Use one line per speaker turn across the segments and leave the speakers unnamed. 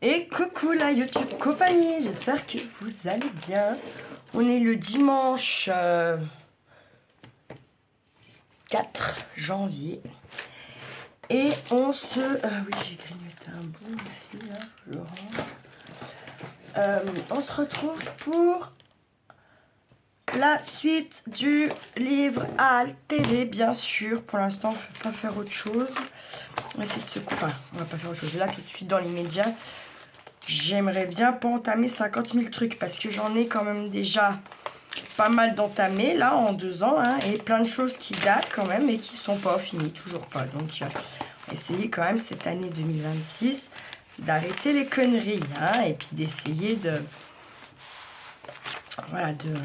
Et coucou la YouTube compagnie, j'espère que vous allez bien. On est le dimanche 4 janvier. Et on se... oui, j'ai grignoté un bout aussi, là, je le range. On se retrouve pour la suite du livre à la télé, bien sûr. Pour l'instant, on ne peut pas faire autre chose. On va essayer de se couper. Enfin, on va pas faire autre chose. Là, tout de suite, dans l'immédiat, j'aimerais bien pas entamer 50 000 trucs parce que j'en ai quand même déjà pas mal d'entamés là en 2 ans hein, et plein de choses qui datent quand même et qui sont pas finies, toujours pas. Donc, essayer quand même cette année 2026 d'arrêter les conneries hein, et puis d'essayer de... Voilà, de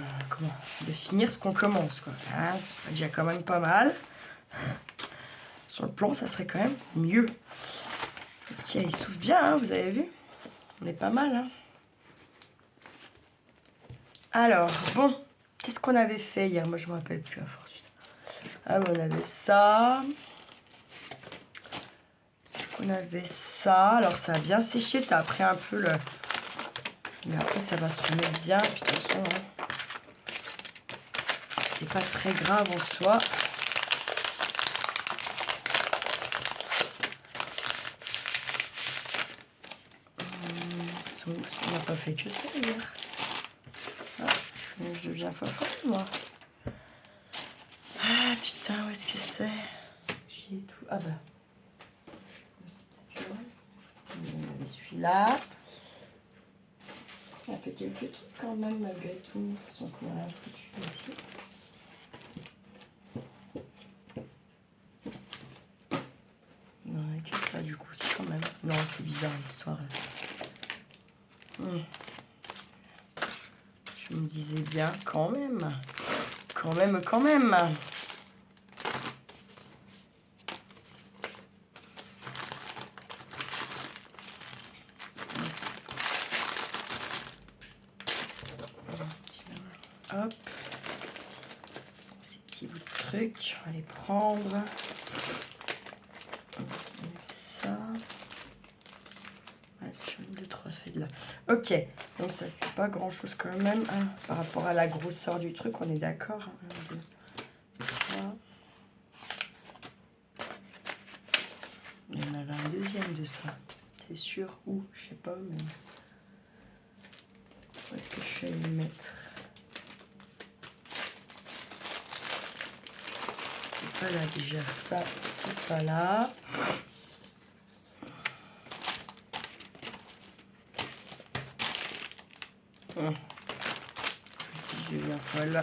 finir ce qu'on commence, quoi. Hein, ça serait déjà quand même pas mal. Sur le plan, ça serait quand même mieux. Tiens, il souffle bien, hein, vous avez vu? On est pas mal, hein. Alors, bon, qu'est-ce qu'on avait fait hier? Moi, je me rappelle plus à force. Ah, on avait ça. Est-ce qu'on avait ça? Alors, ça a bien séché, ça a pris un peu le... Mais après, ça va se remettre bien. Puis, de toute façon, hein, c'était pas très grave en soi. On n'a pas fait que ça hier. Ah, je deviens fofolle, moi. Ah, putain, où est-ce que c'est? J'ai tout... Ah, bah... On avait celui-là. On a fait quelques trucs quand même, malgré tout. De toute façon, qu'on a foutu ici. Non, avec ça, du coup, c'est quand même... Non, c'est bizarre, l'histoire. Je me disais bien, quand même. Quand même, quand même. Hop. Ces petits bouts de trucs, on va les prendre. Ça. Ouais, 2, 3, ça fait de là. Ok, donc ça fait pas grand chose quand même. Hein, par rapport à la grosseur du truc, on est d'accord. 1, 2, 3. Il y en avait un deuxième de ça. C'est sûr. Où? Je sais pas, mais... Où est-ce que je vais le mettre? C'est pas là déjà, ça, c'est pas là. Je deviens folle.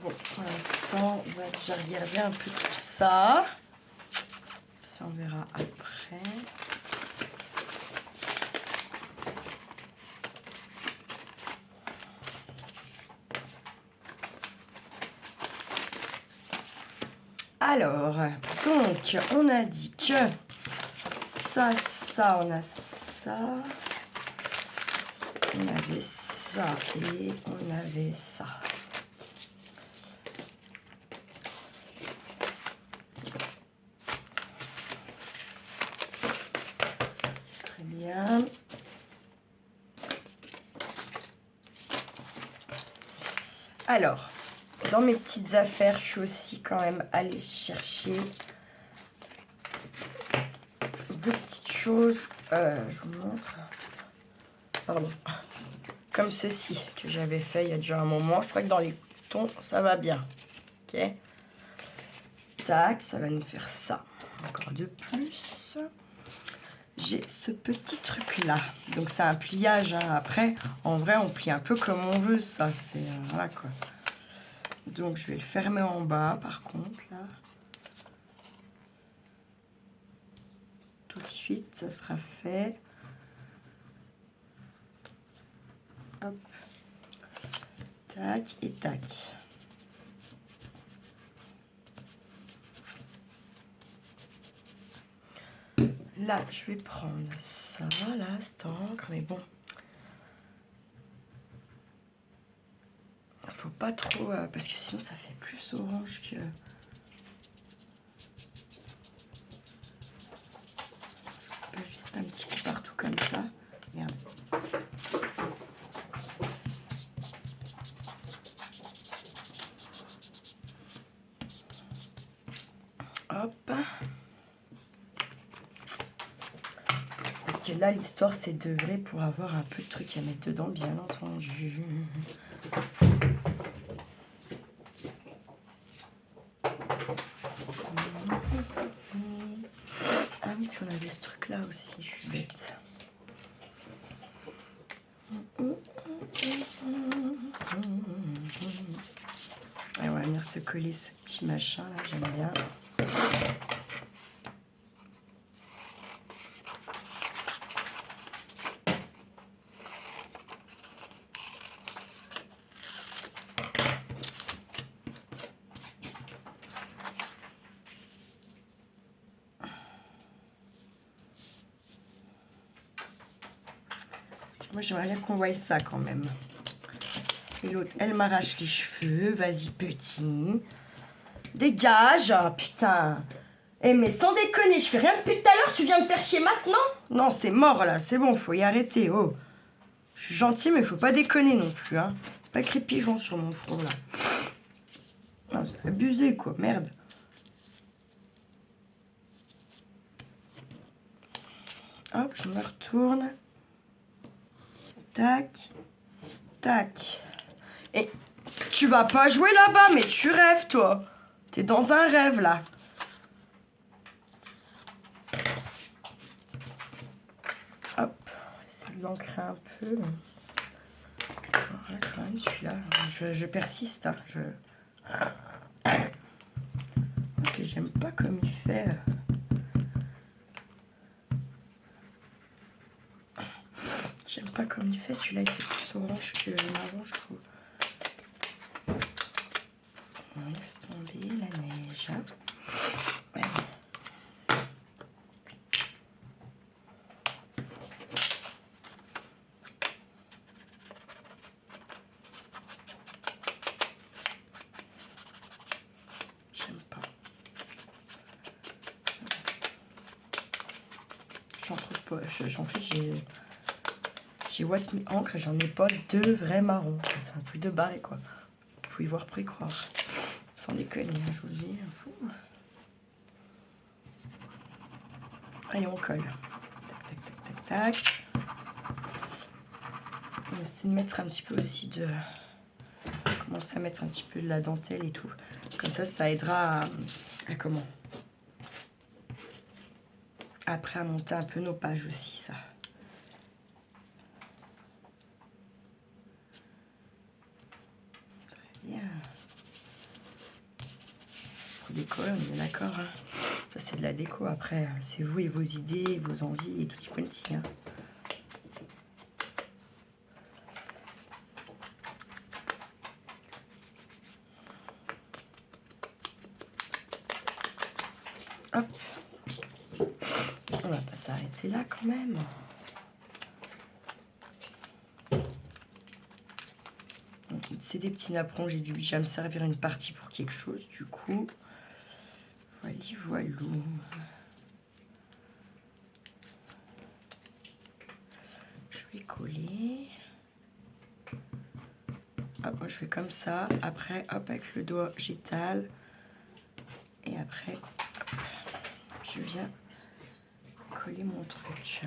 Bon, pour l'instant, on va déjà regarder un peu tout ça. Ça, on verra après. Alors, donc, on a dit que ça, on a ça. On avait ça et on avait ça. Très bien. Alors, dans mes petites affaires, je suis aussi quand même allée chercher 2 petites choses. Je vous montre. Pardon. Comme ceci, que j'avais fait il y a déjà un moment. Je crois que dans les tons, ça va bien. Ok. Tac, ça va nous faire ça. Encore de plus. J'ai ce petit truc-là. Donc, c'est un pliage. Hein. Après, en vrai, on plie un peu comme on veut. Ça, c'est... voilà, quoi. Donc, je vais le fermer en bas, par contre, là. Tout de suite, ça sera fait. Hop. Tac et tac. Là, je vais prendre ça, là, cette encre, mais bon. Faut pas trop, parce que sinon ça fait plus orange que... Juste un petit peu partout comme ça. Merde. Hop. Parce que là, l'histoire, c'est de vrai pour avoir un peu de trucs à mettre dedans, bien entendu. Ah oui, puis on avait ce truc-là aussi, je suis bête. Et on va venir se coller ce petit machin là, j'aime bien. Moi j'aimerais bien qu'on voie ça quand même. Et l'autre, elle m'arrache les cheveux. Vas-y, petit. Dégage. Oh, putain. Eh, mais sans déconner, je fais rien depuis tout à l'heure. Tu viens me faire chier maintenant? Non, c'est mort, là. C'est bon, faut y arrêter. Oh. Je suis gentil, mais faut pas déconner non plus, hein. C'est pas écrit pigeon sur mon front, là. Non, c'est abusé, quoi. Merde. Hop, je me retourne. Tac. Tac. Et tu vas pas jouer là-bas, mais tu rêves, toi. T'es dans un rêve, là. Hop, on va essayer de l'ancrer un peu. Voilà, quand même, celui-là, je persiste. Hein, Ok, j'aime pas comme il fait. J'aime pas comme il fait. Celui-là, il fait plus orange que marron, je trouve. On laisse tomber la neige. Ouais. J'aime pas. J'en trouve pas. J'en fais, j'ai What Me encre et j'en ai pas deux vrais marrons. C'est un truc de barré, quoi. Faut y voir pour y croire. Sans déconner, hein, je vous le dis. Allez, on colle. Tac, tac, tac, tac, tac. On va essayer de mettre un petit peu aussi de... Commencer à mettre un petit peu de la dentelle et tout. Comme ça aidera à comment? Après, à monter un peu nos pages aussi, ça. Très bien. Pour décorer, on est d'accord, hein. Ça, c'est de la déco. Après, c'est vous et vos idées, vos envies et tout y quanti, hein. Hop. On va pas s'arrêter là quand même. C'est des petits napperons, j'ai dû déjà me servir une partie pour quelque chose, du coup. Voilà, voilou. Je vais coller. Hop, moi je fais comme ça. Après, hop, avec le doigt, j'étale. Et après, hop, je viens coller mon truc.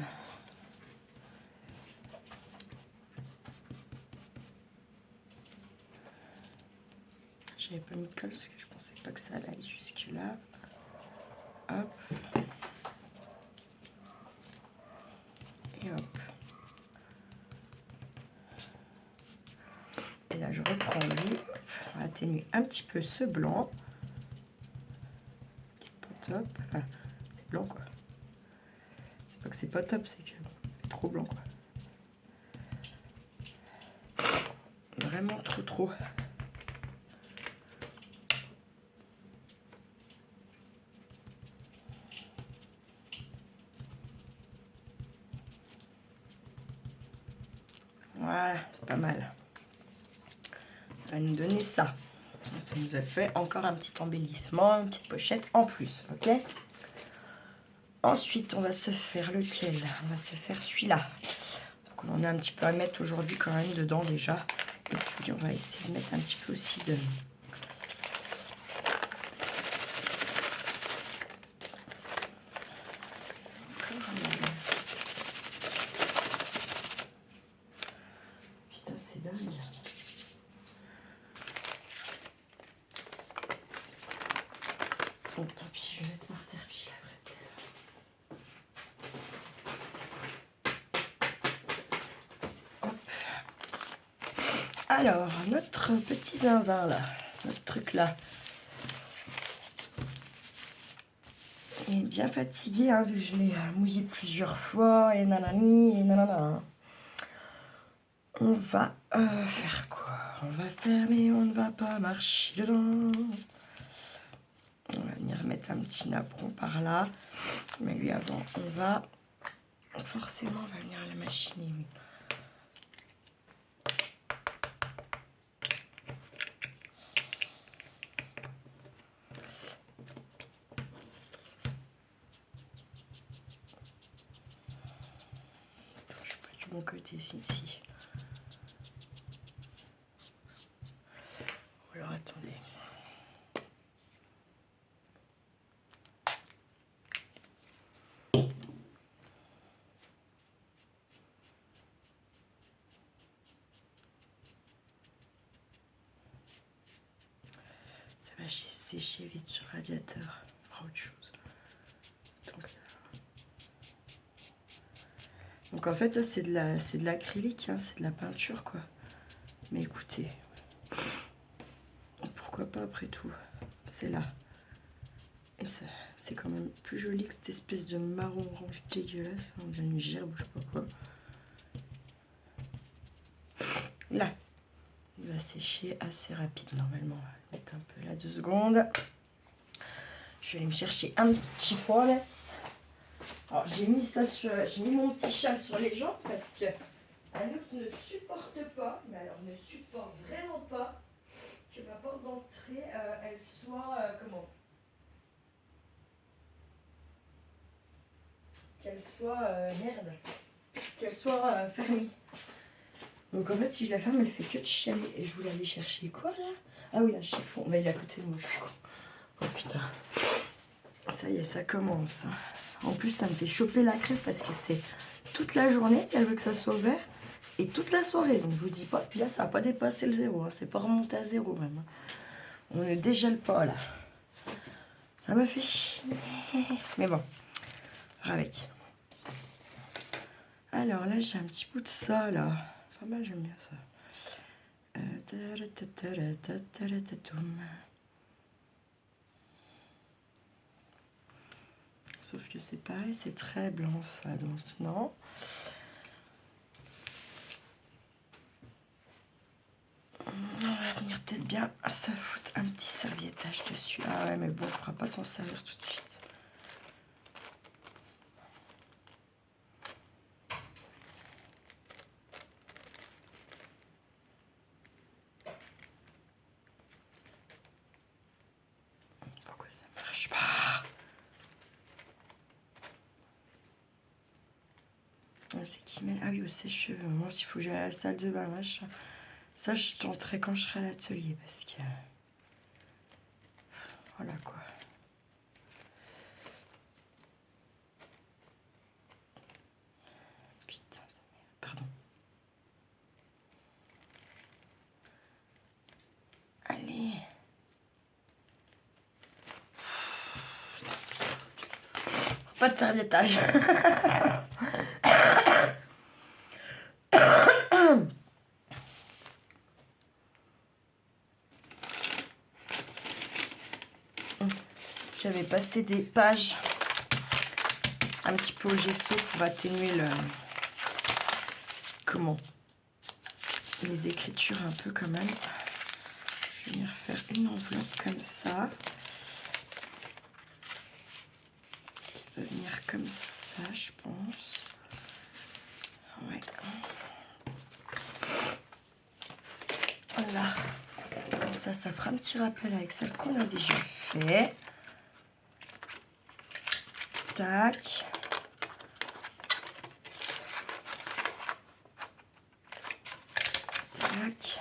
J'avais pas mis de colle parce que je pensais pas que ça allait jusque là. Hop. Et hop. Et là je reprends lui. On va atténuer un petit peu ce blanc. Pas top. Ah, c'est blanc quoi. C'est pas que c'est pas top, c'est que c'est trop blanc quoi. Vraiment trop. Voilà, c'est pas mal. On va nous donner ça. Ça nous a fait encore un petit embellissement, une petite pochette en plus, ok? Ensuite, on va se faire lequel? On va se faire celui-là. Donc, on en a un petit peu à mettre aujourd'hui quand même dedans déjà. Et puis, on va essayer de mettre un petit peu aussi de... Putain, c'est dingue. Bon, tant pis, je vais mettre Marthe Herbich après. Alors, notre petit zinzin là, notre truc là, est bien fatigué, hein, vu que je l'ai mouillé plusieurs fois, et nanani, et nanana. On va faire quoi? On va faire, mais on ne va pas marcher dedans. On va venir mettre un petit napperon par là. Mais lui, avant, on va... Forcément, on va venir à la machine, oui. Bon côté ici. Alors attendez. Ça va sécher vite sur le radiateur. Pas autre chose. Donc ça. Donc en fait ça c'est de l'acrylique, hein, c'est de la peinture quoi. Mais écoutez, pourquoi pas après tout, c'est là. Et ça, c'est quand même plus joli que cette espèce de marron orange dégueulasse, on dirait une gerbe ou je sais pas quoi. Là, il va sécher assez rapide normalement. On va le mettre un peu là 2 secondes. Je vais aller me chercher un petit chiffon. Alors j'ai mis ça j'ai mis mon petit chat sur les jambes parce que Anouk ne supporte pas, mais alors ne supporte vraiment pas que ma porte d'entrée elle soit qu'elle soit merde, qu'elle soit fermée. Donc en fait si je la ferme elle fait que de chialer. Et je voulais aller chercher quoi là? Ah oui un chiffon, mais il est à côté de moi, je suis con. Oh putain. Ça y est, ça commence. En plus, ça me fait choper la crève parce que c'est toute la journée qu'elle veut que ça soit ouvert et toute la soirée. Donc, je vous dis pas. Puis là, ça n'a pas dépassé le 0. Hein. C'est pas remonté à 0 même. On ne dégèle pas là. Ça me fait chier. Mais bon, avec. Alors là, j'ai un petit bout de ça là. Pas mal, j'aime bien ça. Sauf que c'est pareil, c'est très blanc ça, donc non. On va venir peut-être bien se foutre un petit serviettage dessus. Ah ouais, mais bon, on ne pourra pas s'en servir tout de suite. Pourquoi ça marche pas? C'est qui met... Ah oui, au sèche-cheveux. Moi, s'il faut que j'aille à la salle de bain, machin. Ça, je tenterai quand je serai à l'atelier parce que... Voilà quoi. Putain, pardon. Allez. Pas de serviettage. J'avais passé des pages un petit peu au gesso pour atténuer le... Comment? les écritures un peu quand même. Je vais venir faire une enveloppe comme ça. Qui peut venir comme ça, je pense. Ouais. Voilà. Comme ça fera un petit rappel avec celle qu'on a déjà fait. Tac. Tac.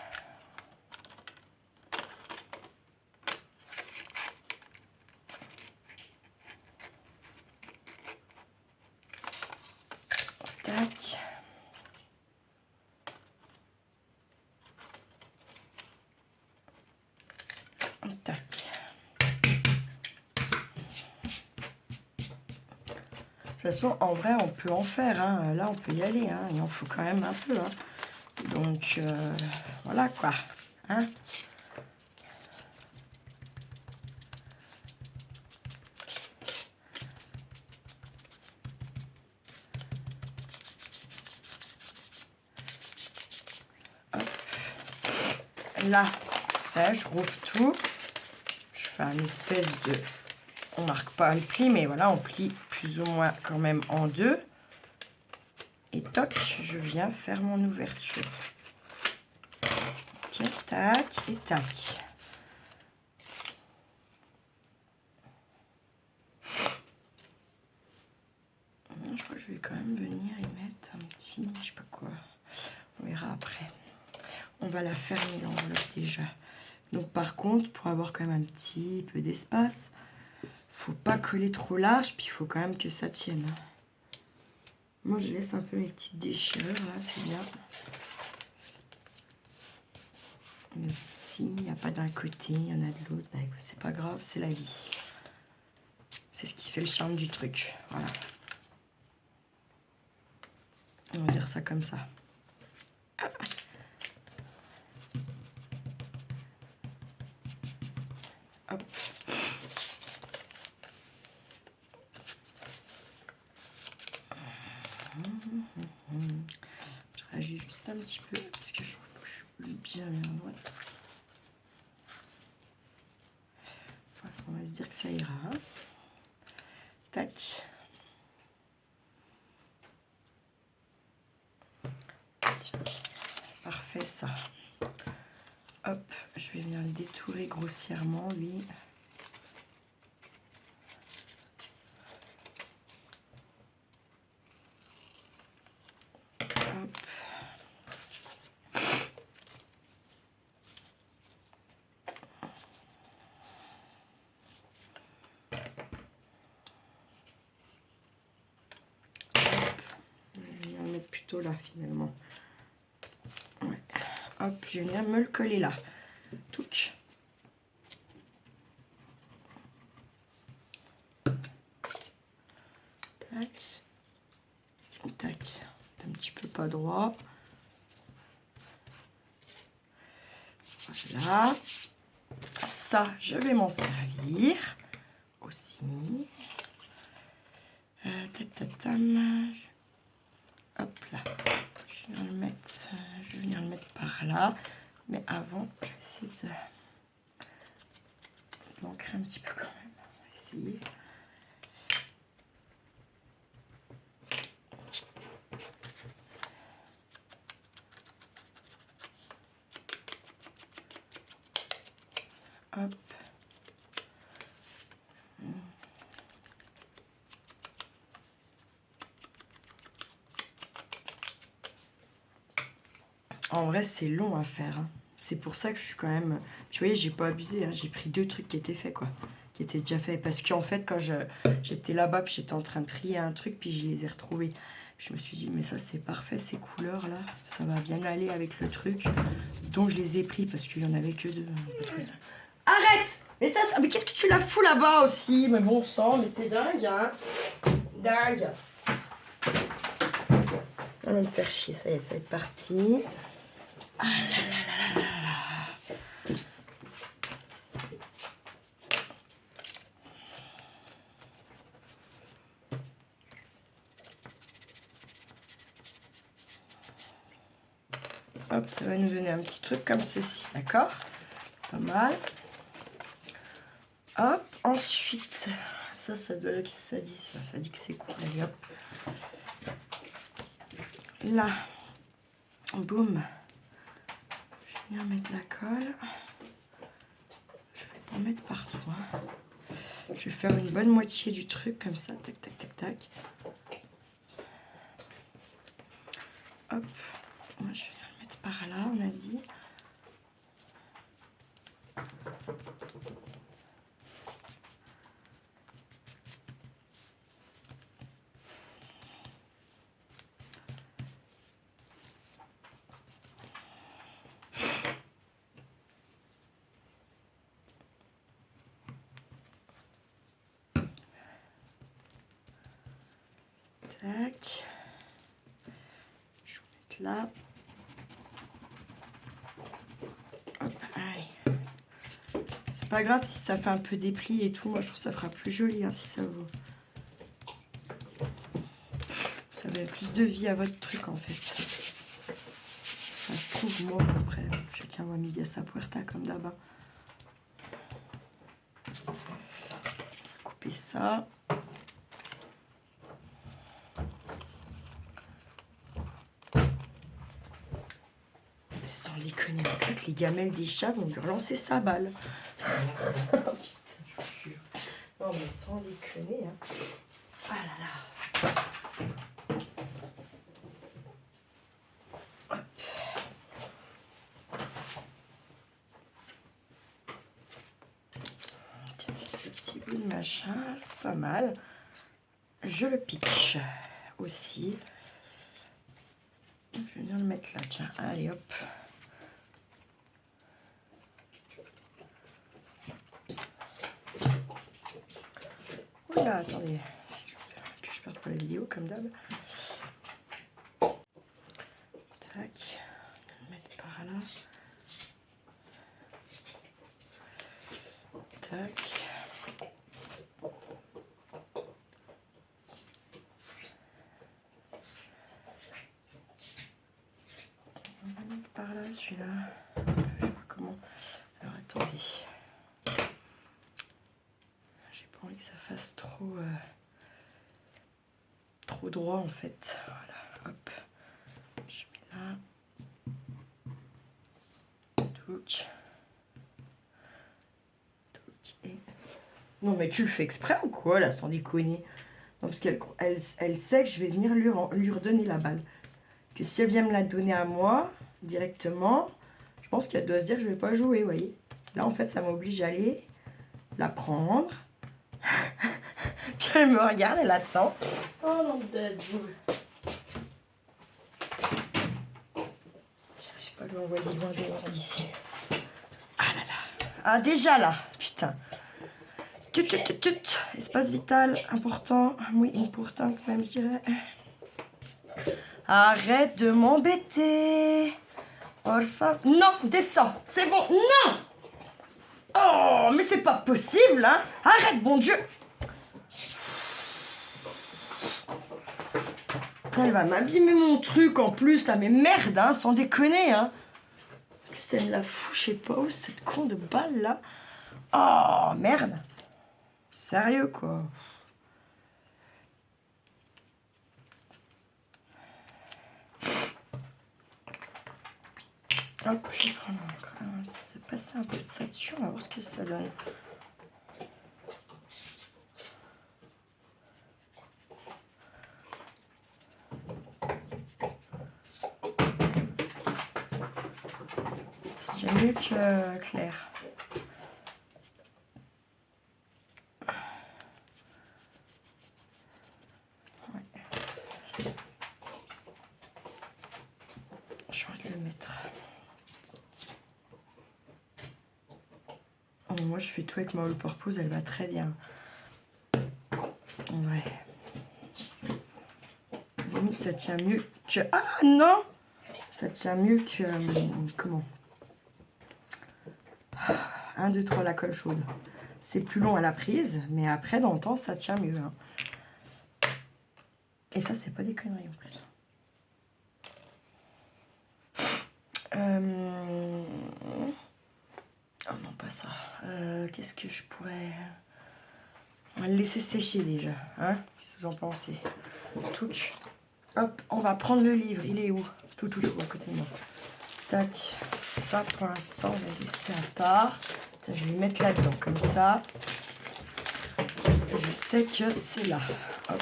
Tac. Tac. De toute façon, en vrai, on peut en faire. Hein. Là, on peut y aller. Hein. Il en faut quand même un peu. Hein. Donc, voilà quoi. Hein. Là, ça, je rouvre tout. Je fais un espèce de... On marque pas le pli, mais voilà, on plie plus ou moins quand même en deux. Et toc, je viens faire mon ouverture. Ok, tac et tac. Je crois que je vais quand même venir y mettre un petit... Je sais pas quoi. On verra après. On va la fermer l'enveloppe déjà. Donc par contre, pour avoir quand même un petit peu d'espace, faut pas coller trop large, puis il faut quand même que ça tienne. Moi je laisse un peu mes petites déchirures là, c'est bien. Mais s'il n'y a pas d'un côté, il y en a de l'autre, bah, c'est pas grave, c'est la vie. C'est ce qui fait le charme du truc. Voilà. On va dire ça comme ça. Hop. Je rajoute juste un petit peu parce que je trouve que je suis bien à droite. Voilà, on va se dire que ça ira. Tac. Parfait ça. Hop, je vais venir le détourer grossièrement lui. Hop. Je vais en mettre plutôt là finalement. Ouais. Hop, je viens me le coller là. Touch. Tac. Tac. Un petit peu pas droit. Voilà. Ça, je vais m'en servir aussi. Hop là. Je vais venir le mettre par là. Mais avant, je vais essayer de l'ancrer un petit peu quand même. On va essayer. Hop. En vrai, c'est long à faire. Hein. C'est pour ça que je suis quand même... Puis vous voyez, j'ai pas abusé. Hein. J'ai pris 2 trucs qui étaient faits, quoi. Qui étaient déjà faits. Parce qu'en fait, quand j'étais là-bas, puis j'étais en train de trier un truc, puis je les ai retrouvés. Je me suis dit, mais ça, c'est parfait, ces couleurs-là. Ça va bien aller avec le truc. Donc, je les ai pris, parce qu'il y en avait que 2. Hein. Arrête! Mais ça, mais qu'est-ce que tu la fous là-bas aussi? Mais bon sang, mais c'est dingue, hein? Dingue! On va me faire chier, ça y est, ça va être parti. Ah là là là là là là. Hop, ça va nous donner un petit truc comme ceci, d'accord? Pas mal. Hop, ensuite, ça doit, qu'est-ce que ça dit? Ça dit que c'est cool, allez hop. Là, boum. Je vais venir mettre la colle. Je vais pas en mettre partout, hein. Je vais faire une bonne moitié du truc comme ça, tac, tac, tac, tac. Hop, moi je vais le mettre par là, on a dit. Tac. Je vais mettre là. Hop, allez. C'est pas grave si ça fait un peu des plis et tout. Moi, je trouve que ça fera plus joli hein, si ça vous... Ça met plus de vie à votre truc en fait. Enfin, je trouve, moi, après, chacun voit midi à sa puerta comme d'hab. Couper ça. Sans déconner, les gamelles des chats vont lui relancer sa balle. Oh putain, je vous jure. Non mais sans déconner. Hein. Ah là là. Hop. Tiens, ce petit bout de machin, c'est pas mal. Je le pitch aussi. Je vais bien le mettre là, tiens, allez hop. Oula, attendez, que je perde pas la vidéo comme d'hab. Tac, je vais le mettre par là. Tac. On va mettre par là celui-là. Je sais pas comment. Alors attendez. J'ai pas envie que ça fasse trop droit en fait. Voilà, hop. Je mets là. Touch. Et... Non mais tu le fais exprès ou quoi là, sans déconner? Non parce qu'elle elle sait que je vais venir lui redonner la balle. Que si elle vient me la donner à moi directement, je pense qu'elle doit se dire que je vais pas jouer, vous voyez. Là en fait ça m'oblige à aller la prendre. Puis elle me regarde, elle attend. Oh non, j'arrive pas à lui envoyer loin d'ici. Ah là là. Ah déjà là, putain. Espace vital, important. Oui, importante même, je dirais. Arrête de m'embêter. Orfa. Non, descends. C'est bon. Non. Oh, mais c'est pas possible, hein. Arrête, bon Dieu. Elle va m'abîmer mon truc en plus, là. Mais merde, hein, sans déconner, hein. En plus, elle me la fout, je sais pas où, cette con de balle, là. Oh, merde. Sérieux, quoi. Hop, je vais prendre se passer un peu de ça dessus, on va voir ce que ça donne. C'est déjà mieux que clair. Je vais le mettre. Oh, moi, je fais tout avec ma all purpose, elle va très bien. Ouais. Limite, ça tient mieux que... Ah non! Ça tient mieux que... comment? 1, 2, 3, la colle chaude. C'est plus long à la prise, mais après, dans le temps, ça tient mieux. Hein. Et ça, c'est pas des conneries en plus. Oh non, pas ça. Qu'est-ce que je pourrais... On va le laisser sécher déjà. Hein? Qu'est-ce que vous en pensez? Touch. Hop, on va prendre le livre. Il est où? Tout à côté de moi. Tac. Ça, pour l'instant, on va laisser à part. Tiens, je vais le mettre là-dedans, comme ça. Je sais que c'est là. Hop.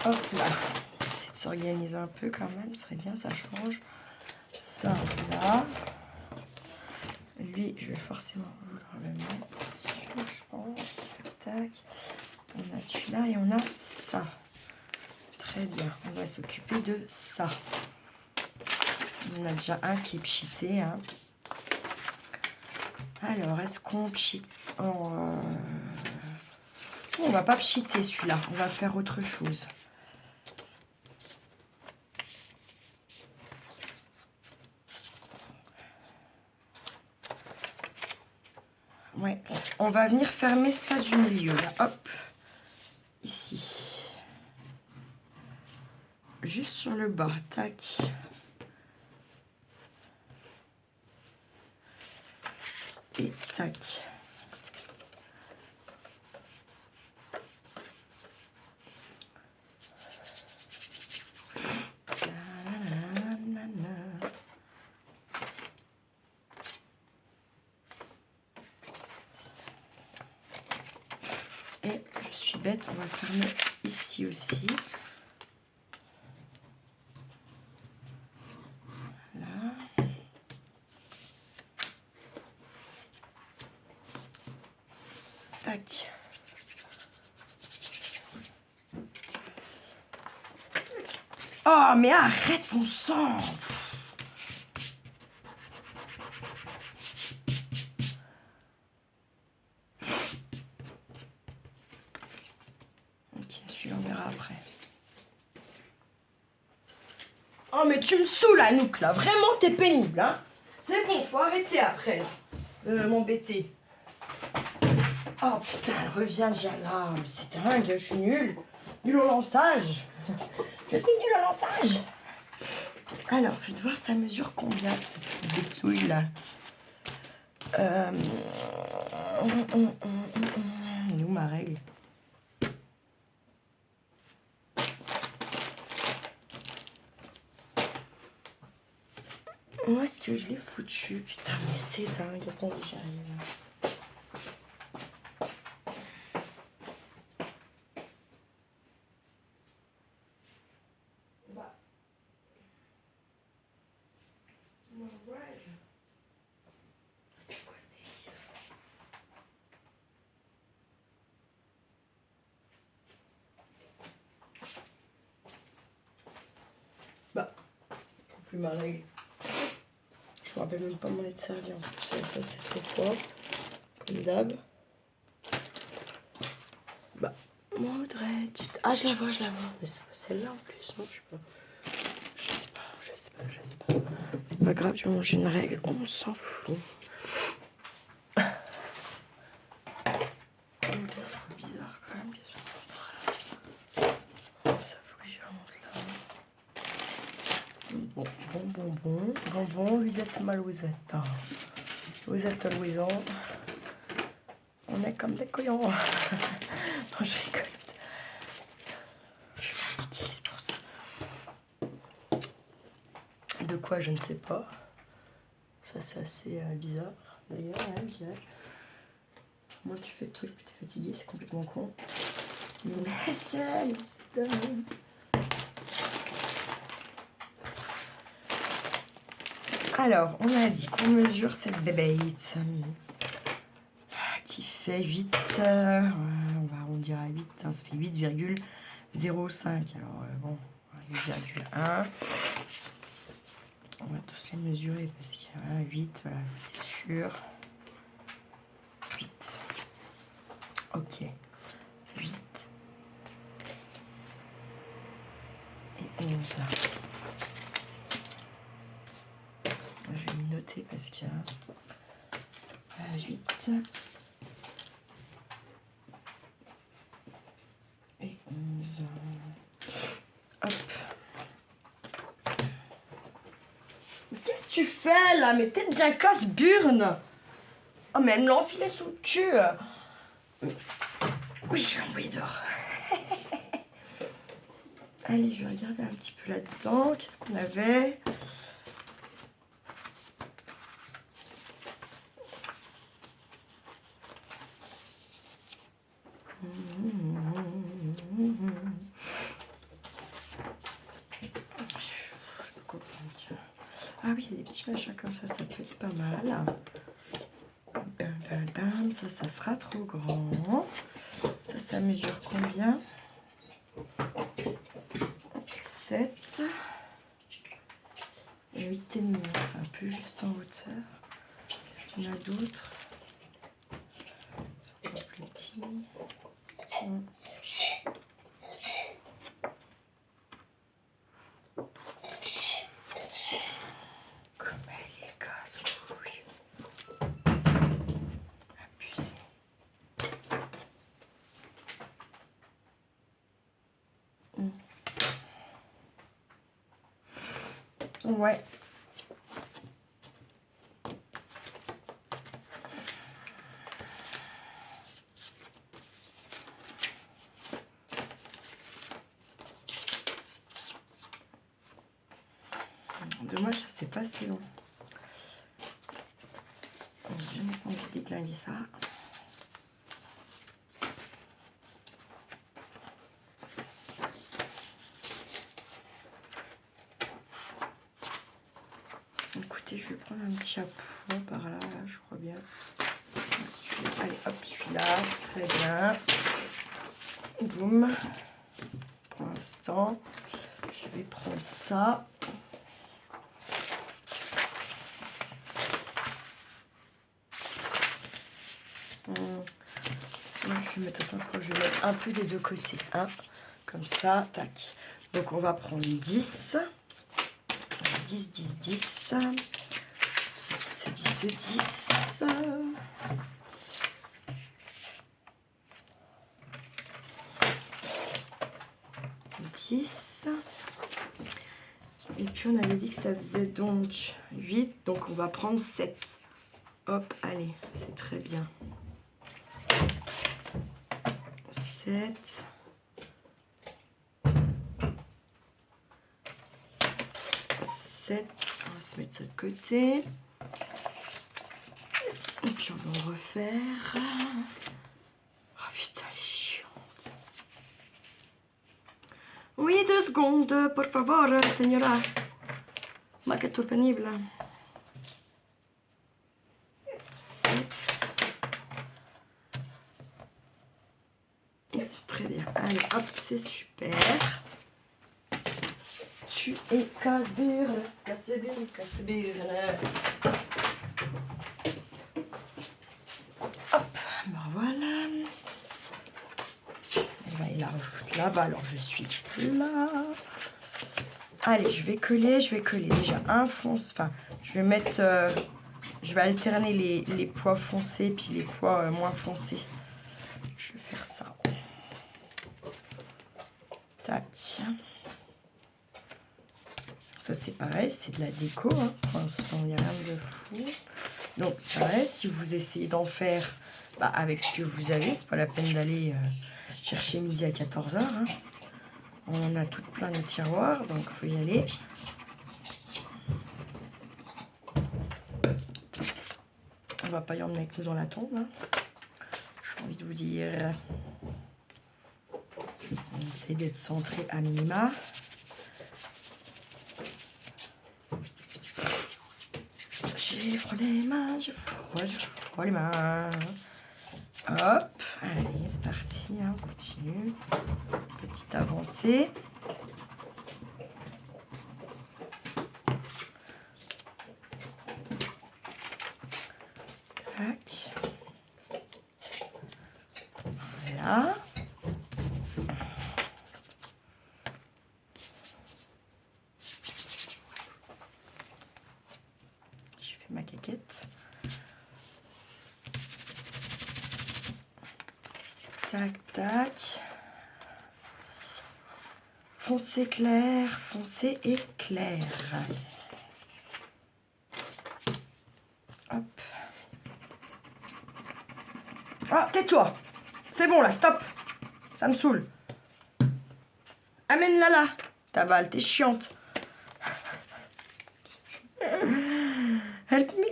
Hop là. On va essayer de s'organiser un peu quand même. Ce serait bien, ça change. Ça, là. Lui, je vais forcément vouloir le mettre. Je pense. Tac. On a celui-là et on a ça. Très bien. On va s'occuper de ça. On a déjà un qui est pchité. Hein. Alors, est-ce qu'on pchite? On va pas pchiter celui-là. On va faire autre chose. Ouais. On va venir fermer ça du milieu. Là. Hop. Ici. Juste sur le bas. Tac. Et tac. Et je suis bête, on va fermer ici aussi. Là. Tac. Oh, mais arrête mon sang! Ok, celui-là, on verra après. Oh, mais tu me saoules, Anouk, là. Vraiment, t'es pénible, hein. C'est bon, faut arrêter après, là. M'embêter. Oh, putain, elle revient déjà là. C'est dingue, je suis nulle. Nulle au lançage. Je suis nulle au lançage. Alors, je vais voir, ça mesure combien, cette petite bétouille, là. Elle est où ma règle? Où est-ce que je l'ai foutu? Putain, mais c'est dingue. Attendez, j'arrive. Bah. Ma règle. C'est quoi ce délire? Bah, je trouve plus ma règle. Je me rappelle même pas m'en être servi en plus. J'avais passé trop fort. Comme d'hab. Bah, Maudrey, ah, je la vois. Mais c'est pas celle-là en plus, non? Je sais pas. C'est pas grave, j'ai mangé une règle. On s'en fout. C'est bizarre quand même. Ça faut que j'y remonte là. Bon, vous êtes mal, vous êtes. Hein. Vous êtes Louison. On est comme des couillons. Non, je rigole. Je suis fatiguée, c'est pour ça. De quoi, je ne sais pas. Ça, c'est assez bizarre. D'ailleurs, ouais, je dirais. Moi, tu fais le truc, puis t'es fatiguée, c'est complètement con. Mais c'est l'histoire. Alors, on a dit qu'on mesure cette bébête qui fait 8, on va arrondir à 8, hein, ça fait 8,05. Alors, bon, 8,1. On va tous les mesurer parce qu'il y a 8, voilà, c'est sûr. 8. Ok. 8. Et 11. Je vais me noter parce qu'il y a 8 et 11. Hop. tu fais là? Mais t'es bien casse-burne. Oh, mais elle me l'a enfilé sous le cul. Oui, je l'ai envoyé dehors. Allez, je vais regarder un petit peu là-dedans. Qu'est-ce qu'on avait? Ah oui, il y a des petits machins comme ça peut être pas mal. Ça sera trop grand. Ça mesure combien? 7 et 8,5. C'est un peu juste en hauteur. Est-ce qu'il y en a d'autres? C'est encore plus petit. Comme elle est casse-couille. Abusé. Ouais. Dommage, ça c'est pas assez long. J'ai même pas envie de déglinguer ça. Écoutez, je vais prendre un petit chapeau par là, je crois bien. Allez, hop, celui-là, c'est très bien. Boum. Pour l'instant, je vais prendre ça. Je vais mettre, attention, je crois que je vais mettre un peu des deux côtés. Hein. Comme ça, tac. Donc, on va prendre 10. 10, 10, 10. 10, 10, 10. 10. Et puis, on avait dit que ça faisait donc 8. Donc, on va prendre 7. Hop, allez, c'est très bien. 7. 7. On va se mettre ça de côté. Et puis on va en refaire. Oh putain, elle est chiante. Oui, 2 secondes, por favor, señora. Ma che tu pénible. 7. Et c'est très bien. Allez, hop, c'est super. Tu es casse-burne, casse-burne, casse-burne. Hop, ben voilà. Elle va aller la refoutre là-bas, alors je suis là. Allez, je vais coller déjà un fonce. Enfin, je vais mettre, je vais alterner les pois foncés puis les pois moins foncés. Je vais faire ça. Tac. Ça c'est pareil, c'est de la déco. Hein. Pour l'instant, il n'y a rien de fou. Donc c'est pareil, si vous essayez d'en faire avec ce que vous avez, c'est pas la peine d'aller chercher midi à 14h. Hein. On en a toutes plein de tiroirs, donc il faut y aller. On va pas y emmener avec nous dans la tombe. Hein. J'ai envie de vous dire. On essaie d'être centré à minima. J'ai froid les mains, j'ai froid les mains. Hop, allez, c'est parti, hein, on continue. Petite avancée. Tac. Voilà. J'ai fait ma caquette. Tac, tac. Foncé clair, foncé et clair. Ah, tais-toi. C'est bon là, stop. Ça me saoule. Amène-la là. Ta balle, t'es chiante. Help me.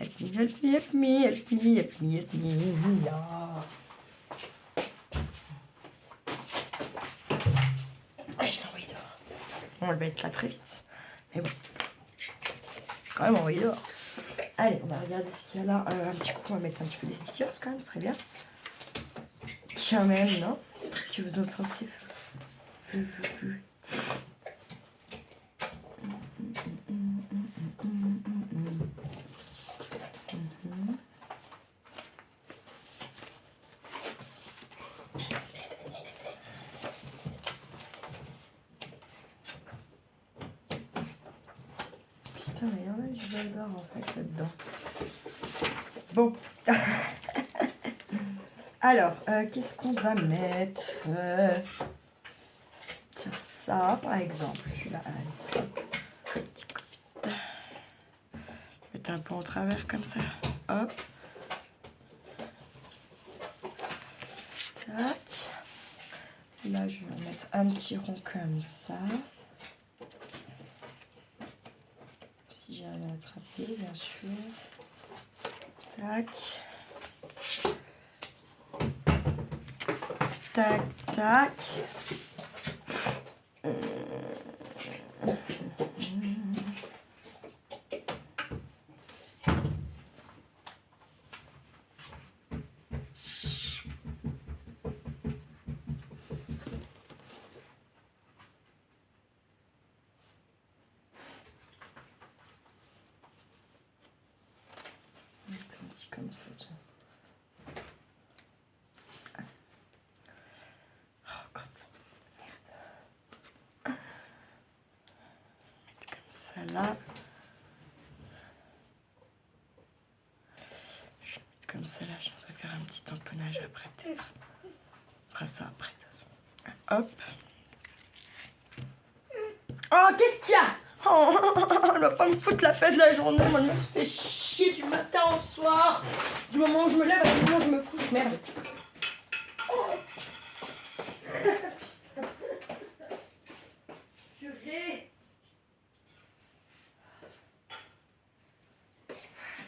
Help me, help me, help me, help me, help me, help me. Ah. Ouais, je l'ai envoyé dehors. Bon, elle va être là très vite. Mais bon. Quand même envoyé dehors. Allez, on va regarder ce qu'il y a là. Un petit coup, on va mettre un petit peu des stickers quand même, ce serait bien. Quand même, non? Qu'est-ce que vous en pensez? Putain, mais il y en a du bazar en fait là-dedans. Bon. Alors, qu'est-ce qu'on va mettre? Tiens, ça par exemple. Celui-là, allez. Mettre un peu en travers comme ça. Hop. Tac. Là, je vais mettre un petit rond comme ça. Si j'arrive à attraper, bien sûr. Tac. Tac, tac. Un petit comme ça, tiens. Oh, God. Merde. Mettre comme ça là. Je vais mettre comme ça là. Je vais faire un petit tamponnage après peut-être. On fera ça après de toute façon. Hop. Oh, qu'est-ce qu'il y a? Oh, elle va pas me foutre la fête de la journée. Moi, je me fais chier du matin au soir. Du moment où je me lève à du moment où je me couche. Merde. Oh. Purée.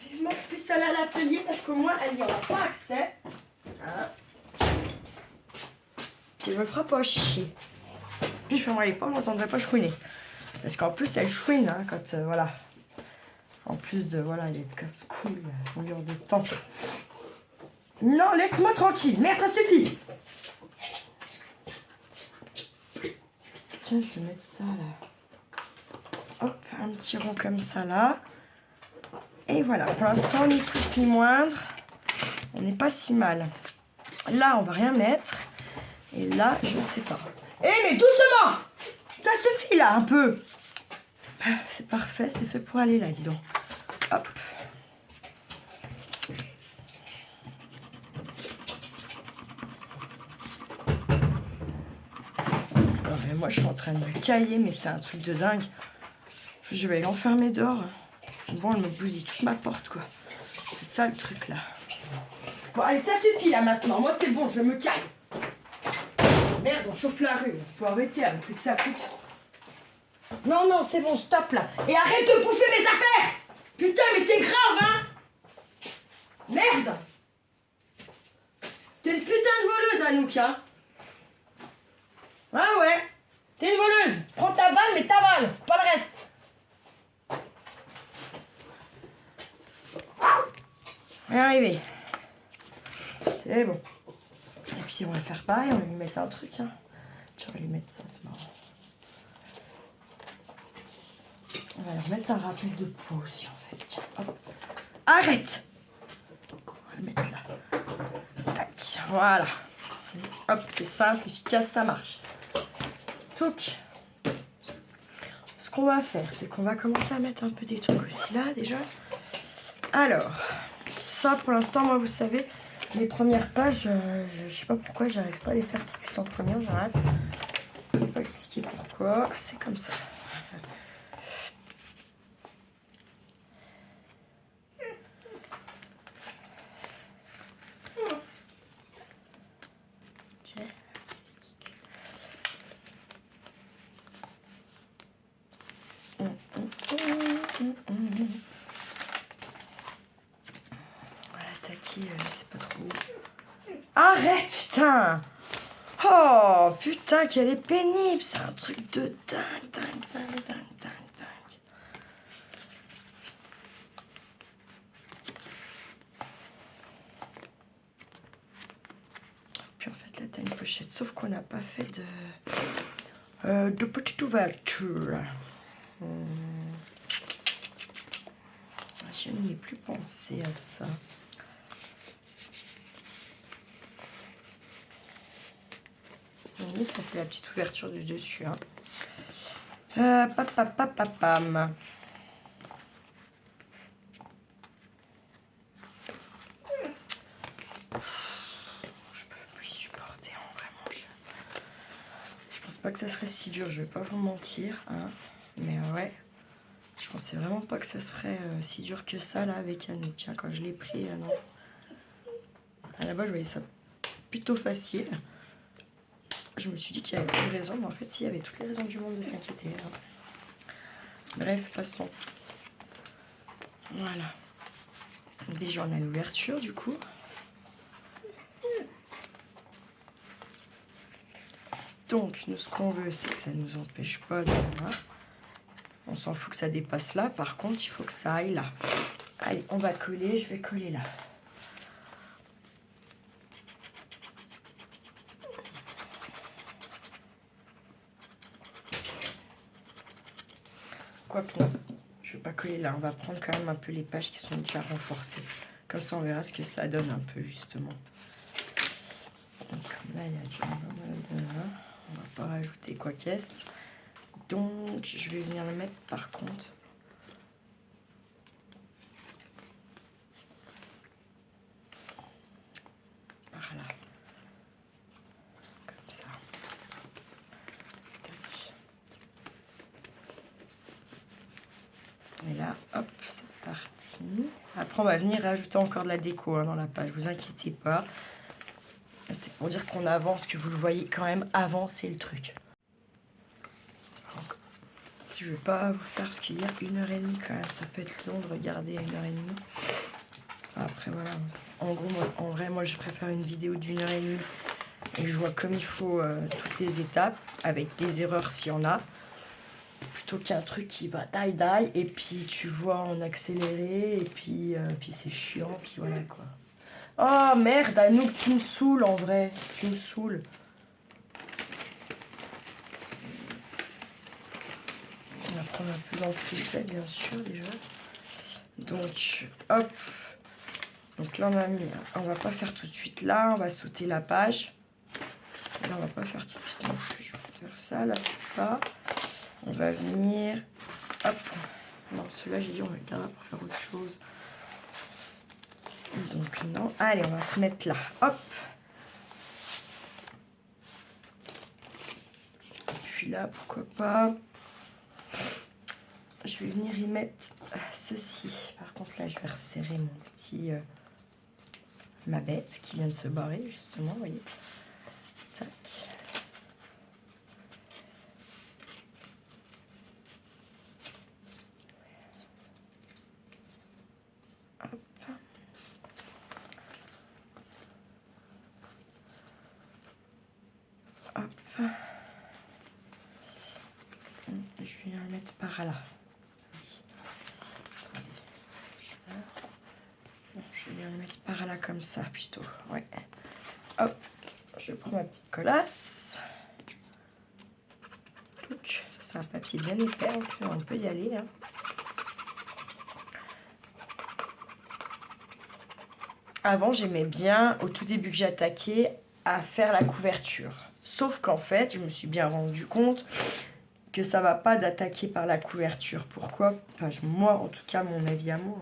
Vivement que je puisse aller à l'atelier parce que moi, elle n'y aura pas accès. Hein? Puis elle me fera pas chier. Puis je fermerai les portes, je n'entendrai pas chouiner. Parce qu'en plus, elle chouine, hein, quand, voilà. En plus de, voilà, il est de casse-couille, longueur de temps. Non, laisse-moi tranquille. Merde, ça suffit. Tiens, je vais mettre ça, là. Hop, un petit rond comme ça, là. Et voilà, pour l'instant, ni plus ni moindre. On n'est pas si mal. Là, on va rien mettre. Et là, je ne sais pas. Eh, mais doucement! Ça suffit, là, un peu. C'est parfait, c'est fait pour aller là, dis donc. Hop. Non, mais moi, je suis en train de me cailler, mais c'est un truc de dingue. Je vais l'enfermer dehors. Bon, elle me bousille toute ma porte, quoi. C'est ça, le truc, là. Bon, allez, ça suffit, là, maintenant. Moi, c'est bon, je me caille. Merde, on chauffe la rue. Faut arrêter avec que ça coûte. Non, non, c'est bon, stop, là. Et arrête de bouffer mes affaires. Putain, mais t'es grave, hein. Merde. T'es une putain de voleuse, Anouk, hein. Ah ouais. T'es une voleuse. Prends ta balle, mais ta balle, pas le reste. On va y arriver. C'est bon. Et puis on va faire pareil, on va lui mettre un truc, hein. Tiens, on va lui mettre ça, c'est marrant. On va lui remettre un rappel de poids aussi, en fait. Tiens, hop. Arrête. On va le mettre là. Tac, voilà. Hop, c'est simple, efficace, ça marche. Donc, ce qu'on va faire, c'est qu'on va commencer à mettre un peu des trucs aussi là, déjà. Alors, ça, pour l'instant, moi, vous savez, les premières pages, je sais pas pourquoi, j'arrive pas à les faire tout de suite en première, j'arrête. Je vais pas expliquer pourquoi. C'est comme ça. Arrête, putain. Oh, putain, qu'elle est pénible. C'est un truc de dingue, dingue, dingue, dingue, dingue, dingue. Puis en fait, là, t'as une pochette. Sauf qu'on n'a pas fait de petite ouverture. Je n'y ai plus pensé à ça. Oui, ça fait la petite ouverture du dessus. Hein. Papapapapam. Je peux plus supporter, hein, vraiment. Je pense pas que ça serait si dur, je vais pas vous mentir. Hein. Mais ouais, je pensais vraiment pas que ça serait si dur que ça là avec Anouk. Tiens, quand je l'ai pris, non. À la base, je voyais ça plutôt facile. Je me suis dit qu'il y avait plus de raison, mais en fait, il y avait toutes les raisons du monde de s'inquiéter. Hein. Bref, passons. Voilà. Déjà, on a l'ouverture, du coup. Donc, nous, ce qu'on veut, c'est que ça ne nous empêche pas de... Voilà. On s'en fout que ça dépasse là. Par contre, il faut que ça aille là. Allez, on va coller. Je vais coller là. Quoique non, je ne vais pas coller là. On va prendre quand même un peu les pages qui sont déjà renforcées. Comme ça, on verra ce que ça donne un peu, justement. Donc là, il y a déjà on va pas rajouter quoi qu'est-ce. Donc, je vais venir le mettre par contre. Par là. Comme ça. Tac. Et là, hop, c'est parti. Après, on va venir rajouter encore de la déco hein, dans la page. Vous inquiétez pas. C'est pour dire qu'on avance, que vous le voyez quand même avancer le truc. Donc, je vais pas vous faire, parce qu'il y a 1h30 quand même. Ça peut être long de regarder 1h30. Après, voilà. En gros, en vrai, moi, je préfère une vidéo d'1h30 et je vois comme il faut toutes les étapes, avec des erreurs s'il y en a. Plutôt qu'un truc qui va die et puis tu vois en accéléré et puis c'est chiant puis voilà quoi. Oh merde Anouk, tu me saoules en vrai, tu me saoules. On va prendre un peu dans ce qu'il fait bien sûr déjà. Donc hop, donc là on a mis, on va pas faire tout de suite là, on va sauter la page. Là on va pas faire tout de suite non plus, je vais faire ça, là c'est pas. On va venir, hop, non celui-là j'ai dit on va le garder pour faire autre chose. Donc non, allez on va se mettre là, hop. Et puis là pourquoi pas. Je vais venir y mettre ceci. Par contre là je vais resserrer mon petit, ma bête qui vient de se barrer justement, vous voyez. Tac. Hop. Je vais le mettre par là. Oui. Je vais le mettre par là comme ça plutôt. Ouais. Hop. Je prends ma petite colasse. C'est un papier bien épais, on peut y aller. Hein. Avant, j'aimais bien, au tout début que j'attaquais, à faire la couverture. Sauf qu'en fait, je me suis bien rendu compte que ça va pas d'attaquer par la couverture. Pourquoi? Enfin, moi, en tout cas, mon avis à moi.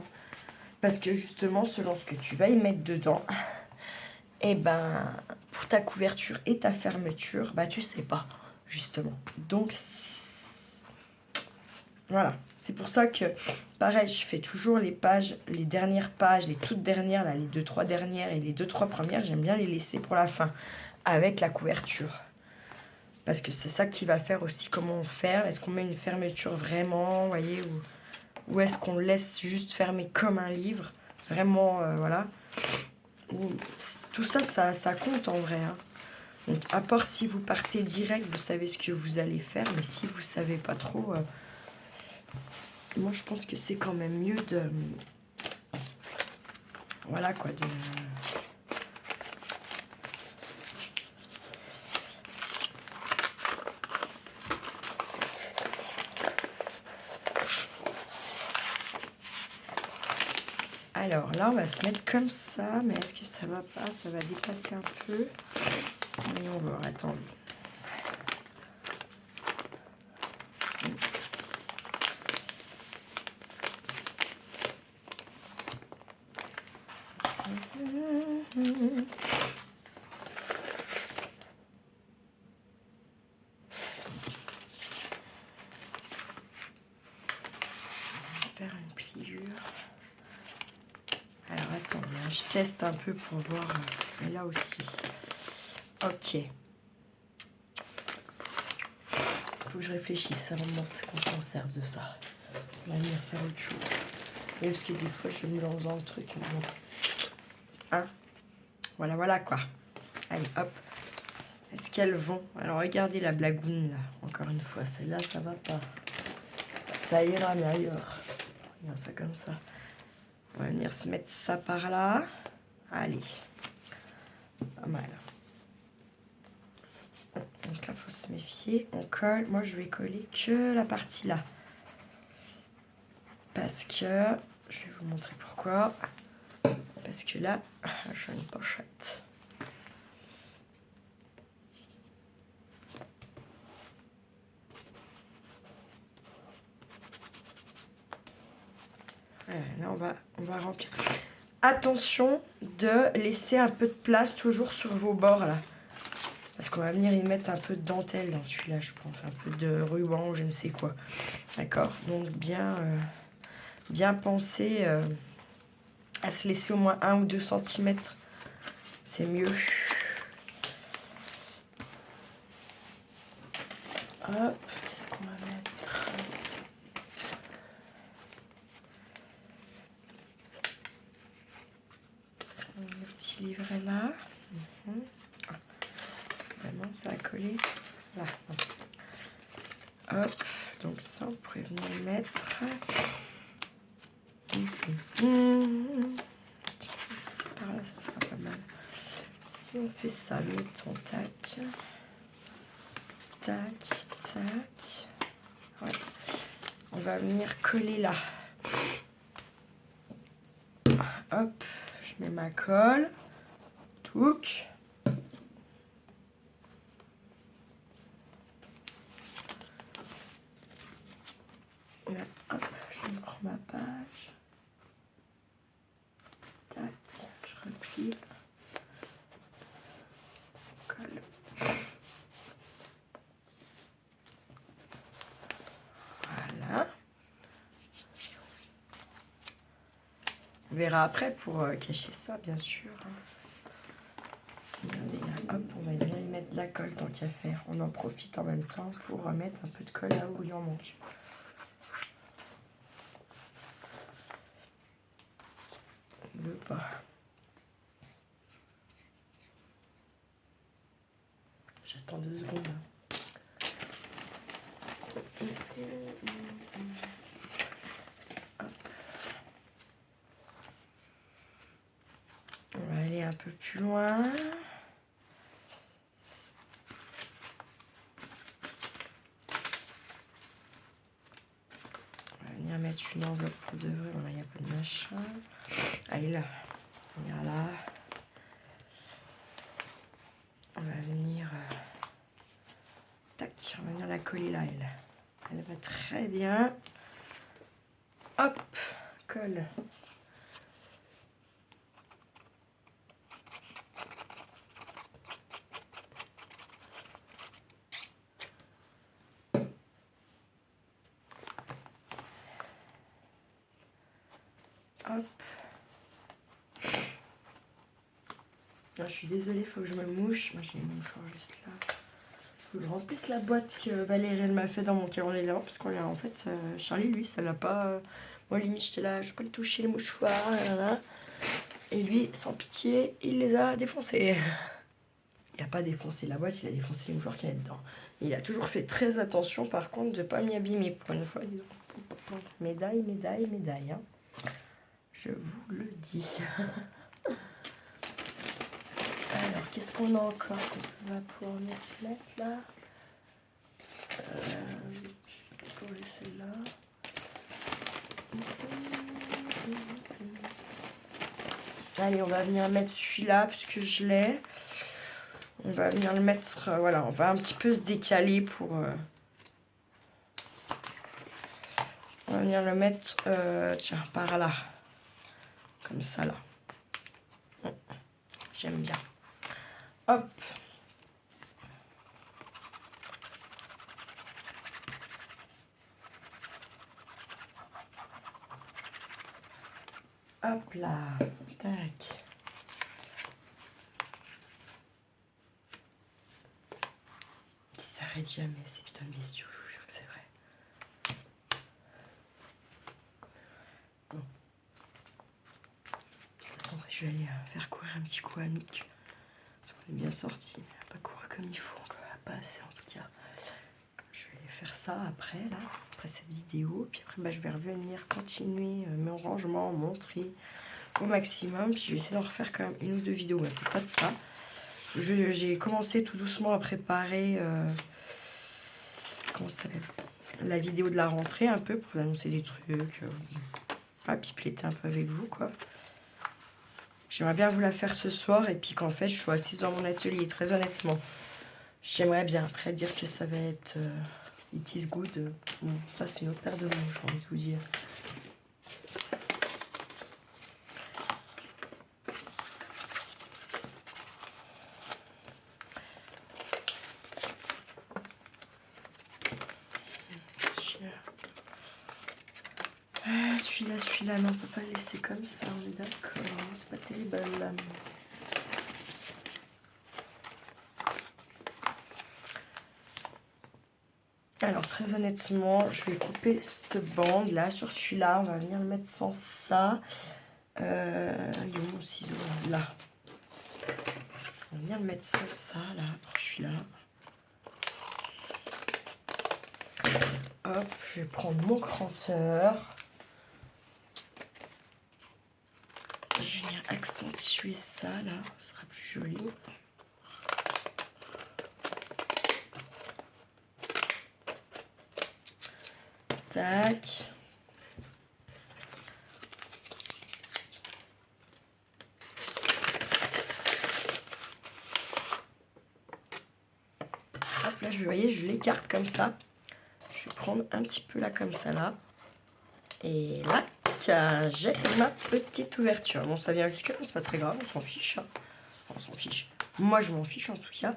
Parce que justement, selon ce que tu vas y mettre dedans, et ben, pour ta couverture et ta fermeture, bah tu sais pas, justement. Donc, voilà. C'est pour ça que, pareil, je fais toujours les pages, les dernières pages, les toutes dernières, là, les 2-3 dernières et les 2-3 premières, j'aime bien les laisser pour la fin, avec la couverture. Parce que c'est ça qui va faire aussi comment on ferme. Est-ce qu'on met une fermeture vraiment, vous voyez, ou est-ce qu'on laisse juste fermer comme un livre? Vraiment, voilà. tout ça, ça compte en vrai. Hein. Donc, à part si vous partez direct, vous savez ce que vous allez faire. Mais si vous savez pas trop, moi je pense que c'est quand même mieux de... Voilà quoi, de... Alors là, on va se mettre comme ça, mais est-ce que ça va pas? Ça va dépasser un peu. Voyons voir, attendez. Faire une pliure. Alors attendez, hein, je teste un peu pour voir. Mais là aussi. Ok. Faut que je réfléchisse avant qu'on s'en serve de ça. On va venir faire autre chose. Oui, parce que des fois je me lance dans le truc. Mais bon. Hein, voilà quoi. Allez, hop. Est-ce qu'elles vont? Alors regardez la blagoune là. Encore une fois, celle-là, ça va pas. Ça ira, mais ailleurs. Regarde ça comme ça. On va venir se mettre ça par là. Allez. C'est pas mal. Donc là, il faut se méfier. On colle. Moi, je vais coller que la partie là. Parce que... Je vais vous montrer pourquoi. Parce que là, j'ai une pochette. Là, on va remplir. Attention de laisser un peu de place toujours sur vos bords là. Parce qu'on va venir y mettre un peu de dentelle dans celui-là, je pense. Un peu de ruban, je ne sais quoi. D'accord? Donc bien penser à se laisser au moins 1 ou 2 cm. C'est mieux. Hop, qu'est-ce qu'on va mettre? Le petit livret là. Vraiment, ça a collé là. Hop, donc ça, on pourrait venir le mettre. Tiens, par là, ça sera pas mal. Si on fait ça, mettons, tac. Tac, tac. Ouais. On va venir coller là. Hop, je mets ma colle. Touc. Là, hop, je prends ma page. Tac, je replie. Colle. Voilà. On verra après pour cacher ça, bien sûr. Regardez là, hop, on va venir y mettre de la colle tant qu'à faire. On en profite en même temps pour mettre un peu de colle là où il en manque. Le bas. J'attends 2 secondes. Hop. On va aller un peu plus loin. On va venir mettre une enveloppe pour de vrai. Voilà, il n'y a pas de machin. Allez là. On va là. On va venir... tac, on va venir la coller là, elle. Elle va très bien. Hop, colle. Hop. Non, je suis désolée, il faut que je me mouche. Moi, j'ai les mouchoirs juste là. Faut que je remplisse la boîte que Valérie elle m'a fait dans mon carnet là, parce qu'on l'a en fait. Charlie, lui, ça l'a pas. Moi, limite, j'étais là, je vais pas le toucher, les mouchoirs. Là. Et lui, sans pitié, il les a défoncés. Il n'a pas défoncé la boîte, il a défoncé les mouchoirs qu'il y a dedans. Il a toujours fait très attention, par contre, de ne pas m'y abîmer. Pour une fois, médaille, médaille, médaille. Hein. Je vous le dis. Alors, qu'est-ce qu'on a encore? On va pouvoir venir se mettre là. Je vais coller celle-là. Allez, on va venir mettre celui-là puisque je l'ai. On va venir le mettre, voilà, on va un petit peu se décaler pour... on va venir le mettre, tiens, par là. Comme ça, là. J'aime bien. Hop. Hop là. Tac. Qui s'arrête jamais, ces putains de bestiaux, je vous jure que c'est vrai. Bon. De toute façon, je vais aller faire courir un petit coup à Nook. On est bien sorti. Pas courir comme il faut, encore pas assez en tout cas. Je vais aller faire ça après, là, après cette vidéo. Puis après, bah, je vais revenir continuer mon rangement, mon tri au maximum. Puis je vais essayer d'en refaire quand même une ou deux vidéos, mais peut-être pas de ça. J'ai commencé tout doucement à préparer comment ça s'appelle, la vidéo de la rentrée un peu pour vous annoncer des trucs, pipeletter un peu avec vous quoi. J'aimerais bien vous la faire ce soir et puis qu'en fait je sois assise dans mon atelier, très honnêtement. J'aimerais bien, après dire que ça va être it is good, bon, ça c'est une autre paire de mots, j'ai envie de vous dire. Celui-là, non, on peut pas le laisser comme ça, on est d'accord, c'est pas terrible. Alors, très honnêtement, je vais couper cette bande là, sur celui-là, on va venir le mettre sans ça. Il est où mon ciseau là? On va venir le mettre sans ça, là, pour celui-là. Hop, je vais prendre mon cranteur. Je vais venir accentuer ça, là, ce sera plus joli. Tac. Hop, là, vous voyez, je l'écarte comme ça. Je vais prendre un petit peu là, comme ça, là. Et là, tiens, j'ai ma petite ouverture. Bon, ça vient jusque là, c'est pas très grave, on s'en fiche. Hein. On s'en fiche. Moi, je m'en fiche en tout cas.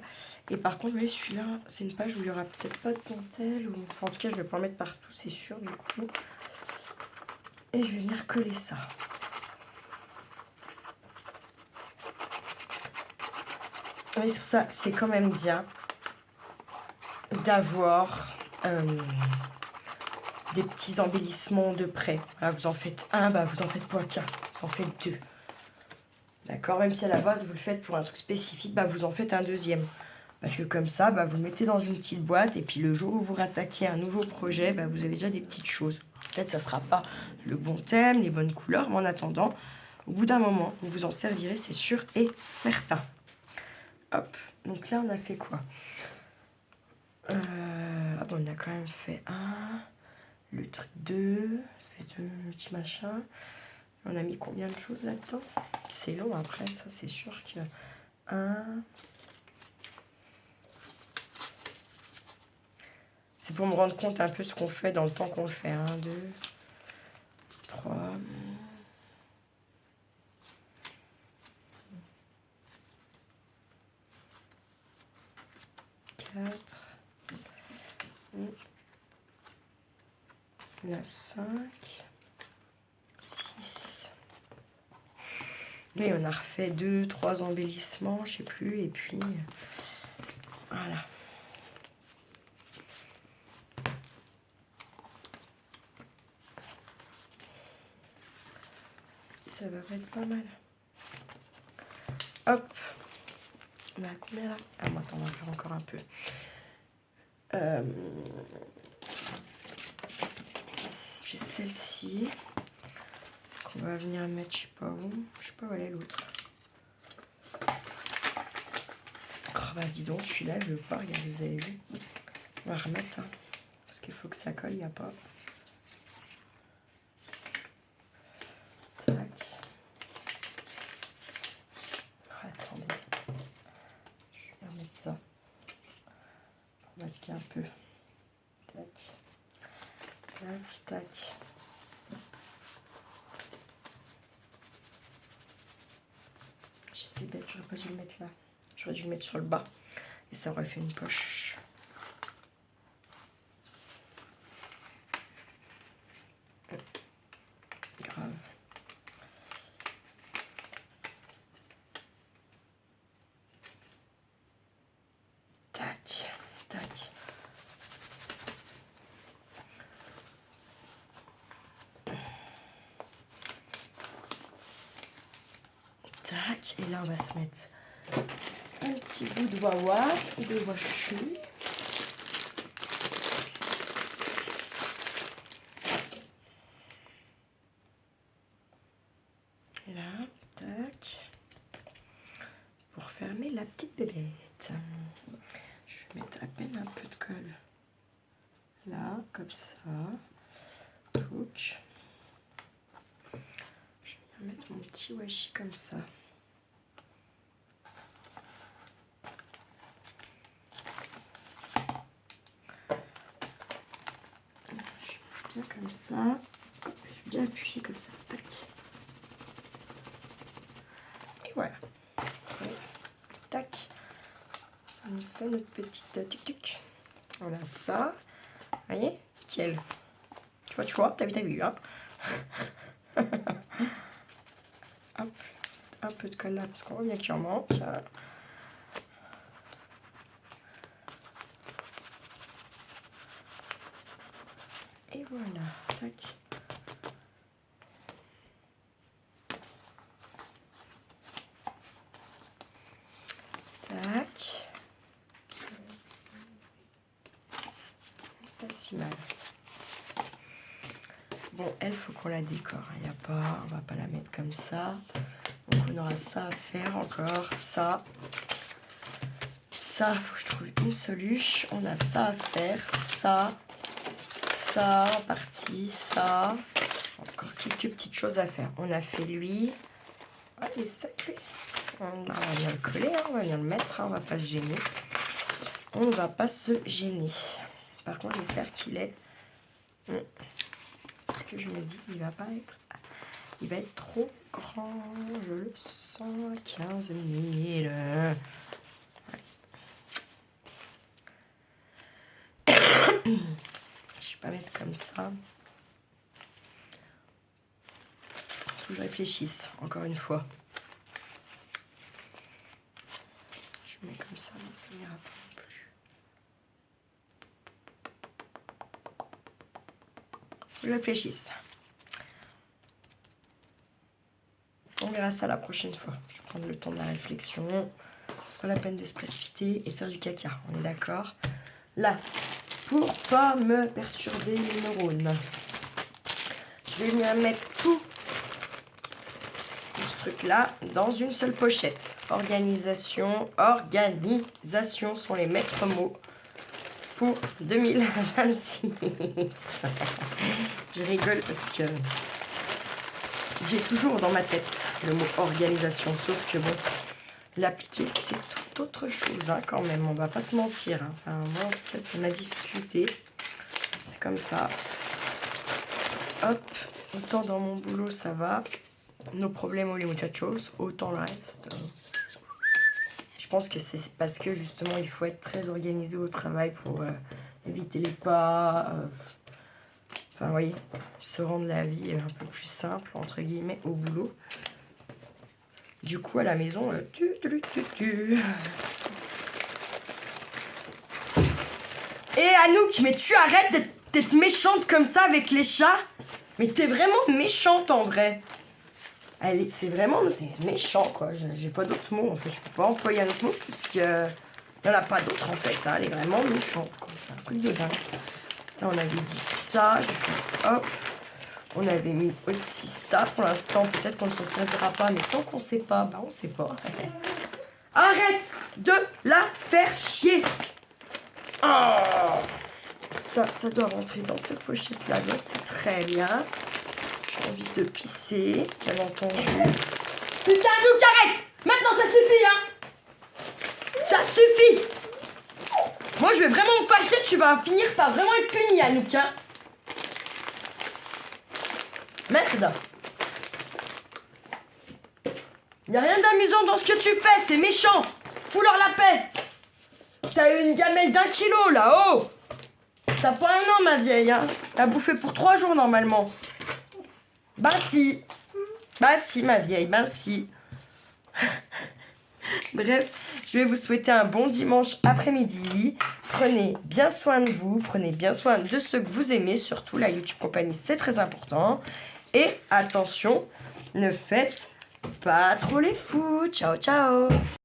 Et par contre, vous voyez, celui-là, c'est une page où il n'y aura peut-être pas de dentelle. Ou... Enfin, en tout cas, je vais pas en mettre partout, c'est sûr, du coup. Et je vais venir coller ça. Mais c'est pour ça, c'est quand même bien d'avoir des petits embellissements de près. Voilà, vous en faites un, bah vous en faites pas qu'un, vous en faites deux. D'accord, même si à la base vous le faites pour un truc spécifique, bah vous en faites un deuxième. Parce que comme ça, bah, vous le mettez dans une petite boîte et puis le jour où vous rattaquez un nouveau projet, bah, vous avez déjà des petites choses. Peut-être ça ne sera pas le bon thème, les bonnes couleurs, mais en attendant, au bout d'un moment, vous vous en servirez, c'est sûr et certain. Hop, donc là on a fait quoi? Ah bon, on a quand même fait un, le truc 2, ça fait 2 petits machins. On a mis combien de choses là-dedans? C'est long après, ça c'est sûr que... 1... C'est pour me rendre compte un peu ce qu'on fait dans le temps qu'on le fait. 1, 2, 3... 4... On a 5... 6... Et on a refait 2, 3 embellissements, je sais plus, et puis... Voilà. Ça va être pas mal. Hop. On est à combien là? Ah, bon, attends, on va faire encore un peu. J'ai celle-ci. Qu'on va venir mettre, je sais pas où. Je sais pas où elle est l'autre. Oh bah dis donc, celui-là, je le veux pas, regardez, vous avez vu. On va remettre, hein, parce qu'il faut que ça colle, il n'y a pas. Tac. Oh, attendez. Je vais remettre ça. Pour masquer un peu. Tac. Tac, tac. J'étais bête, j'aurais pas dû le mettre là. J'aurais dû le mettre sur le bas. Et ça aurait fait une poche. Grave. Tac, tac. Tac, et là on va se mettre un petit bout de wawa et de washi. Là, tac. Pour fermer la petite bébête. Je vais mettre à peine un peu de colle. Là, comme ça. Touc. Je vais mettre mon petit washi comme ça. Je vais bien comme ça. Je vais bien appuyer comme ça. Tac. Et voilà. Tac. Ça nous fait notre petite tic-tic. Voilà ça. Vous voyez? Nickel. Tu vois, t'as vu, hein? Hop. Un peu de colle là, parce qu'on voit bien qu'il en manque. Et voilà. Tac. Tac. Pas si mal. Bon, elle, faut qu'on la décore. Il y a pas, on va pas la mettre comme ça. Donc on aura ça à faire encore. Ça, faut que je trouve une solution. On a ça à faire. Ça en partie. Ça. Encore quelques petites choses à faire. On a fait lui. Ah, il est sec lui. On va venir le coller, hein, on va venir le mettre. Hein, on va pas se gêner. On ne va pas se gêner. Par contre, j'espère qu'il est... C'est ce que je me dis, il va pas être... Il va être trop grand, je le sens, 15 000. Ouais. Je vais pas mettre comme ça. Faut que je réfléchisse, encore une fois. Je mets comme ça, non, ça n'ira pas non plus. Faut que je réfléchisse. On verra ça la prochaine fois. Je vais prendre le temps de la réflexion. C'est pas la peine de se précipiter et de faire du caca. On est d'accord? Là, pour pas me perturber les neurones, je vais venir mettre tout ce truc là dans une seule pochette. Organisation sont les maîtres mots pour 2026. Je rigole parce que j'ai toujours dans ma tête le mot organisation, sauf que bon, l'appliquer c'est tout autre chose hein, quand même, on va pas se mentir. Hein. Enfin, moi en tout cas c'est ma difficulté, c'est comme ça. Hop, autant dans mon boulot ça va, nos problèmes ou les muchachos, autant le reste. Je pense que c'est parce que justement il faut être très organisé au travail pour éviter les pas. Enfin, vous voyez, se rendre la vie un peu plus simple, entre guillemets, au boulot. Du coup, à la maison, Et Anouk, mais tu arrêtes d'être méchante comme ça avec les chats? Mais t'es vraiment méchante en vrai. C'est vraiment, c'est méchant quoi. J'ai pas d'autres mots en fait. Je peux pas employer un autre mot puisque il n'y en a pas d'autres en fait. Hein. Elle est vraiment méchante quoi. C'est un truc de dingue. Attends, on avait dit ça. Je fais hop. On avait mis aussi ça. Pour l'instant, peut-être qu'on ne s'en servira pas, mais tant qu'on sait pas, bah on sait pas. Arrête de la faire chier. Oh, ça doit rentrer dans cette pochette-là, donc c'est très bien. J'ai envie de pisser, bien entendu. Putain, Anouk, arrête! Maintenant, ça suffit, hein! Ça suffit! Moi, je vais vraiment me fâcher, tu vas finir par vraiment être puni, Anouk, hein! Merde! Y'a rien d'amusant dans ce que tu fais, c'est méchant! Fous-leur la paix! T'as une gamelle d'1 kilo, là, oh! T'as pas un an, ma vieille, hein? T'as bouffé pour 3 jours, normalement. Bah si, ma vieille, bah si. Bref, je vais vous souhaiter un bon dimanche après-midi. Prenez bien soin de vous, prenez bien soin de ceux que vous aimez, surtout la YouTube Compagnie, c'est très important. Et attention, ne faites pas trop les fous. Ciao, ciao.